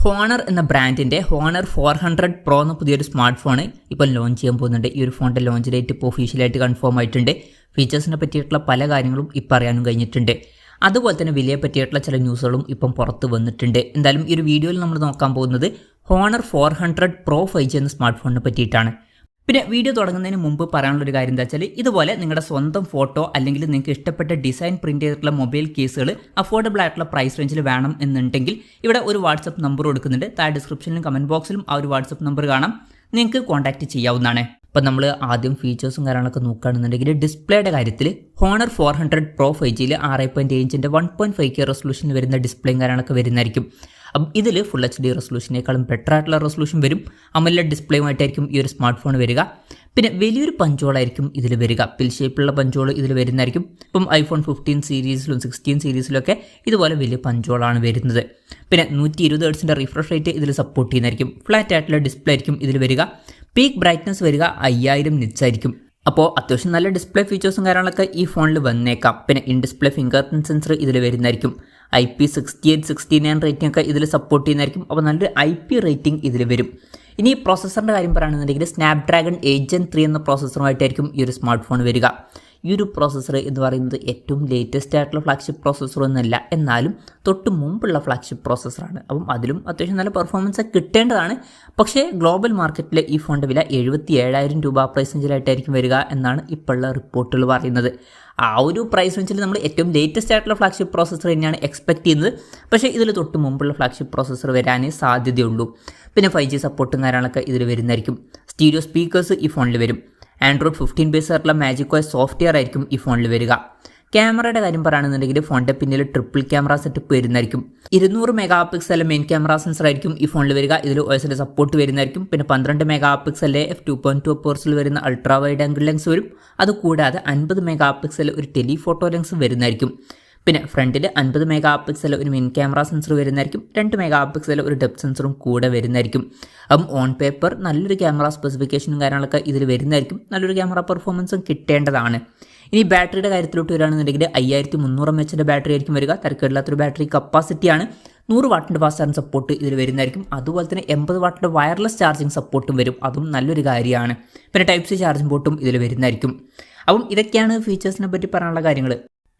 Honour എന്ന ബ്രാൻഡിൻ്റെ honour 400 Pro എന്ന പുതിയൊരു സ്മാർട്ട് ഫോൺ ഇപ്പോൾ ലോഞ്ച് ചെയ്യാൻ പോകുന്നുണ്ട്. ഈ ഒരു ഫോണിൻ്റെ ലോഞ്ച് ഡേറ്റ് ഇപ്പോൾ ഒഫീഷ്യലായിട്ട് കൺഫേം ആയിട്ടുണ്ട്. ഫീച്ചേഴ്സിനെ പറ്റിയിട്ടുള്ള പല കാര്യങ്ങളും ഇപ്പോൾ അറിയാനും കഴിഞ്ഞിട്ടുണ്ട്. അതുപോലെ തന്നെ വിലയെ പറ്റിയിട്ടുള്ള ചില ന്യൂസുകളും ഇപ്പം പുറത്ത് വന്നിട്ടുണ്ട്. എന്തായാലും ഈ ഒരു വീഡിയോയിൽ നമ്മൾ നോക്കാൻ പോകുന്നത് ഹോണർ 400 Pro 5G എന്ന സ്മാർട്ട് ഫോണിനെ പറ്റിയിട്ടാണ്. പിന്നെ വീഡിയോ തുടങ്ങുന്നതിന് മുമ്പ് പറയാനുള്ളൊരു കാര്യം എന്താ വെച്ചാൽ, ഇതുപോലെ നിങ്ങളുടെ സ്വന്തം ഫോട്ടോ അല്ലെങ്കിൽ നിങ്ങൾക്ക് ഇഷ്ടപ്പെട്ട ഡിസൈൻ പ്രിൻറ്റ് ചെയ്തിട്ടുള്ള മൊബൈൽ കേസുകൾ അഫോർഡബിൾ ആയിട്ടുള്ള പ്രൈസ് റേഞ്ചിൽ വേണം എന്നുണ്ടെങ്കിൽ ഇവിടെ ഒരു വാട്സപ്പ് നമ്പർ കൊടുക്കുന്നുണ്ട്. താഴെ ഡിസ്ക്രിപ്ഷനിലും കമൻറ്റ് ബോക്സിലും ആ ഒരു വാട്സപ്പ് നമ്പർ കാണാം, നിങ്ങൾക്ക് കോൺടാക്റ്റ് ചെയ്യാവുന്നതാണ്. അപ്പോൾ നമ്മൾ ആദ്യം ഫീച്ചേഴ്സും കാര്യങ്ങളൊക്കെ നോക്കുകയാണെന്നുണ്ടെങ്കിൽ ഡിസ്പ്ലേയുടെ കാര്യത്തിൽ ഹോണർ 400 Pro 5Gയിൽ 6.7 ഇഞ്ചിൻ്റെ 1.5K റെസൊല്യൂഷനിൽ വരുന്ന ഡിസ്പ്ലേയും കാര്യങ്ങളൊക്കെ വരുന്നതായിരിക്കും. അപ്പം ഇതിൽ ഫുൾ HD റെസൊല്യൂഷനേക്കാളും ബെറ്റർ ആയിട്ടുള്ള റെസൊല്യൂഷൻ വരും. AMOLED ഡിസ്പ്ലേയുമായിട്ടായിരിക്കും ഈ ഒരു സ്മാർട്ട് ഫോൺ വരിക. പിന്നെ വലിയൊരു പഞ്ചോളായിരിക്കും ഇതിൽ വരിക. പിൽ ഷേപ്പിലുള്ള പഞ്ചോൾ ഇതിൽ വരുന്നതായിരിക്കും. ഇപ്പം iPhone 15 സീരീസിലും 16 സീരീസിലൊക്കെ ഇതുപോലെ വലിയ പഞ്ചോളാണ് വരുന്നത്. പിന്നെ 120 Hz റിഫ്രഷ് റേറ്റ് ഇതിൽ സപ്പോർട്ട് ചെയ്യുന്നതായിരിക്കും. ഫ്ലാറ്റ് ആയിട്ടുള്ള ഡിസ്പ്ലേ ആയിരിക്കും ഇതിൽ വരിക. പീക്ക് ബ്രൈറ്റ്നസ് വരിക 5000 nits ആയിരിക്കും. അപ്പോൾ അത്യാവശ്യം നല്ല ഡിസ്പ്ലേ ഫീച്ചേഴ്സും കാര്യങ്ങളൊക്കെ ഈ ഫോണിൽ വന്നേക്കാം. പിന്നെ in display finger print sensor ഇതിൽ വരുന്നതായിരിക്കും. IP68-69 റേറ്റിംഗ് ഒക്കെ ഇതിൽ സപ്പോർട്ട് ചെയ്യുന്നതായിരിക്കും. അപ്പോൾ നല്ലൊരു IP റേറ്റിംഗ് ഇതിൽ വരും. ഇനി പ്രോസസ്സറിൻ്റെ കാര്യം പറയുകയാണെന്നുണ്ടെങ്കിൽ സ്നാപ്ഡ്രാഗൺ 8 Gen 3 എന്ന പ്രോസസ്സറുമായിട്ടായിരിക്കും ഈ ഒരു സ്മാർട്ട് ഫോൺ വരിക. ഈ ഒരു പ്രോസസ്സർ എന്ന് പറയുന്നത് ഏറ്റവും ലേറ്റസ്റ്റ് ആയിട്ടുള്ള ഫ്ലാഗ്ഷിപ്പ് പ്രോസസ്സറൊന്നുമല്ല, എന്നാലും തൊട്ട് മുമ്പുള്ള ഫ്ലാഗ്ഷിപ്പ് പ്രോസസ്സറാണ്. അപ്പം അതിലും അത്യാവശ്യം നല്ല പെർഫോമൻസ് കിട്ടേണ്ടതാണ്. പക്ഷേ ഗ്ലോബൽ മാർക്കറ്റിലെ ഈ ഫോണിൻ്റെ വില 77,000 രൂപ പ്രൈസ് റേഞ്ചിലായിട്ടായിരിക്കും വരിക എന്നാണ് ഇപ്പോഴുള്ള റിപ്പോർട്ടുകൾ പറയുന്നത്. ആ ഒരു പ്രൈസ് റേഞ്ചിൽ നമ്മൾ ഏറ്റവും ലേറ്റസ്റ്റ് ആയിട്ടുള്ള ഫ്ലാഗ്ഷിപ്പ് പ്രോസസ്സർ തന്നെയാണ് എക്സ്പെക്ട് ചെയ്യുന്നത്. പക്ഷേ ഇതിൽ തൊട്ട് മുമ്പുള്ള ഫ്ലാഗ്ഷിപ്പ് പ്രോസസ്സർ വരാനേ സാധ്യതയുള്ളൂ. പിന്നെ 5G സപ്പോർട്ടും കാര്യങ്ങളൊക്കെ ഇതിൽ വരുന്നതായിരിക്കും. സ്റ്റീരിയോ സ്പീക്കേഴ്സ് ഈ ഫോണിൽ വരും. Android 15 ബേസ് ആയിട്ടുള്ള MagicOS സോഫ്റ്റ്വെയർ ആയിരിക്കും ഈ ഫോണിൽ വരിക. ക്യാമറയുടെ കാര്യം പറയുകയാണെന്നുണ്ടെങ്കിൽ ഫോണിൻ്റെ പിന്നിൽ ട്രിപ്പിൾ ക്യാമറ സെറ്റപ്പ് വരുന്നതായിരിക്കും. 200 MP മെയിൻ ക്യാമറ സെൻസർ ആയിരിക്കും ഈ ഫോണിൽ വരിക. ഇതിൽ OSന്റെ സപ്പോർട്ട് വരുന്നതായിരിക്കും. പിന്നെ 12 MP f2.2 അപ്പേഴ്സിൽ വരുന്ന അൾട്രാ വൈഡ് ആംഗിൾ ലെൻസ് വരും. അതുകൂടാതെ 50 MP ഒരു ടെലിഫോട്ടോ ലെൻസ് വരുന്നതായിരിക്കും. പിന്നെ ഫ്രണ്ടിൽ 50 MP ഒരു മെയിൻ ക്യാമറ സെൻസർ വരുന്നതായിരിക്കും. 2 MP ഒരു ഡെപ്ത് സെൻസറും കൂടെ വരുന്നതായിരിക്കും. അപ്പം ഓൺ പേപ്പർ നല്ലൊരു ക്യാമറ സ്പെസിഫിക്കേഷനും കാര്യങ്ങളൊക്കെ ഇതിൽ വരുന്നതായിരിക്കും. നല്ലൊരു ക്യാമറ പെർഫോമൻസും കിട്ടേണ്ടതാണ്. ഇനി ബാറ്ററിയുടെ കാര്യത്തിലോട്ട് വരികയാണെന്നുണ്ടെങ്കിൽ 5300 mAh ബാറ്ററി ആയിരിക്കും വരിക. തിരക്കില്ലാത്തൊരു ബാറ്ററി കപ്പാസിറ്റിയാണ്. 100 വാട്ടിൻ്റെ ഫാസ്റ്റ് ചാർജിങ് സപ്പോർട്ട് ഇതിൽ വരുന്നതായിരിക്കും. അതുപോലെ തന്നെ 80 വാട്ടിൻ്റെ വയർലെസ് ചാർജിങ് സപ്പോർട്ടും വരും. അതും നല്ലൊരു കാര്യമാണ്. പിന്നെ Type-C ചാർജിങ് പോർട്ടും ഇതിൽ വരുന്നതായിരിക്കും. അപ്പം ഇതൊക്കെയാണ് ഫീച്ചേഴ്സിനെ പറ്റി പറയാനുള്ള കാര്യങ്ങൾ.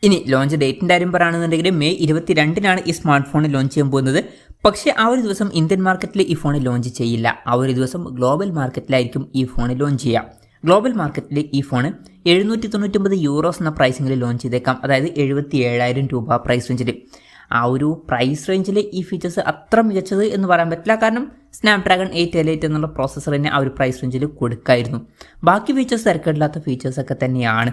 ഇനി ലോഞ്ച് ഡേറ്റിൻ്റെ കാര്യം പറയുകയാണെന്നുണ്ടെങ്കിൽ May 22 ഈ സ്മാർട്ട് ഫോൺ ലോഞ്ച് ചെയ്യാൻ പോകുന്നത്. പക്ഷേ ആ ഒരു ദിവസം ഇന്ത്യൻ മാർക്കറ്റിൽ ഈ ഫോൺ ലോഞ്ച് ചെയ്യില്ല. ആ ഒരു ദിവസം ഗ്ലോബൽ മാർക്കറ്റിലായിരിക്കും ഈ ഫോൺ ലോഞ്ച് ചെയ്യുക. ഗ്ലോബൽ മാർക്കറ്റിൽ ഈ ഫോൺ 799 യൂറോസ് എന്ന പ്രൈസിങ്ങിൽ ലോഞ്ച് ചെയ്തേക്കാം. അതായത് 77,000 രൂപ പ്രൈസ് റേഞ്ചിൽ. ആ ഒരു പ്രൈസ് റേഞ്ചിൽ ഈ ഫീച്ചേഴ്സ് അത്ര മികച്ചത് എന്ന് പറയാൻ പറ്റില്ല. കാരണം സ്നാപ്ഡ്രാഗൺ 888 എന്നുള്ള പ്രോസസ്സർ തന്നെ ആ ഒരു പ്രൈസ് റേഞ്ചിൽ കൊടുക്കായിരുന്നു. ബാക്കി ഫീച്ചേഴ്സ് തിരക്കില്ലാത്ത ഫീച്ചേഴ്സൊക്കെ തന്നെയാണ്.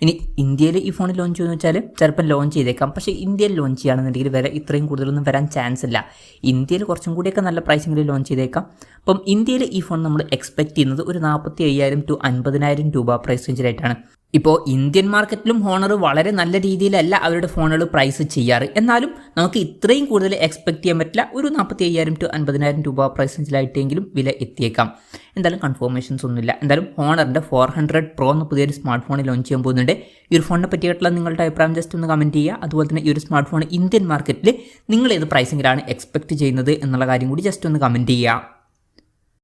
ഇനി ഇന്ത്യയിൽ ഈ ഫോൺ ലോഞ്ച് ചെയ്യുമെന്ന് വെച്ചാൽ ചിലപ്പോൾ ലോഞ്ച് ചെയ്തേക്കാം. പക്ഷേ ഇന്ത്യയിൽ ലോഞ്ച് ചെയ്യുകയാണെന്നുണ്ടെങ്കിൽ വില ഇത്രയും കൂടുതലൊന്നും വരാൻ ചാൻസ് ഇല്ല. ഇന്ത്യയിൽ കുറച്ചും കൂടിയൊക്കെ നല്ല പ്രൈസിങ്ങിൽ ലോഞ്ച് ചെയ്തേക്കാം. അപ്പം ഇന്ത്യയിൽ ഈ ഫോൺ നമ്മൾ എക്സ്പെക്ട് ചെയ്യുന്നത് ഒരു 45,000 to 50,000 രൂപ പ്രൈസ് റേഞ്ചിലായിട്ടാണ്. ഇപ്പോൾ ഇന്ത്യൻ മാർക്കറ്റിലും ഹോണർ വളരെ നല്ല രീതിയിലല്ല അവരുടെ ഫോണുകൾ പ്രൈസ് ചെയ്യാറ്. എന്നാലും നമുക്ക് ഇത്രയും കൂടുതൽ എക്സ്പെക്ട് ചെയ്യാൻ പറ്റില്ല. ഒരു 45,000 to 50,000 രൂപ പ്രൈസ് റേഞ്ചിലായിട്ടെങ്കിലും വില എത്തിയേക്കാം. എന്തായാലും കൺഫർമേഷൻസ് ഒന്നുമില്ല. എന്തായാലും ഹോണറിൻ്റെ 400 Pro എന്ന പുതിയൊരു സ്മാർട്ട് ഫോൺ ലോഞ്ച് ചെയ്യാൻ പോകുന്നുണ്ട്. ഈ ഒരു ഫോണിനെ പറ്റിയിട്ടുള്ള നിങ്ങളുടെ അഭിപ്രായം ജസ്റ്റ് ഒന്ന് കമൻറ്റ് ചെയ്യുക. അതുപോലെ തന്നെ ഈ ഒരു സ്മാർട്ട് ഫോൺ ഇന്ത്യൻ മാർക്കറ്റിൽ നിങ്ങൾ ഏത് പ്രൈസിങ്ങിലാണ് എക്സ്പെക്ട് ചെയ്യുന്നത് എന്നുള്ള കാര്യം കൂടി ജസ്റ്റ് ഒന്ന് കമൻറ്റ് ചെയ്യുക.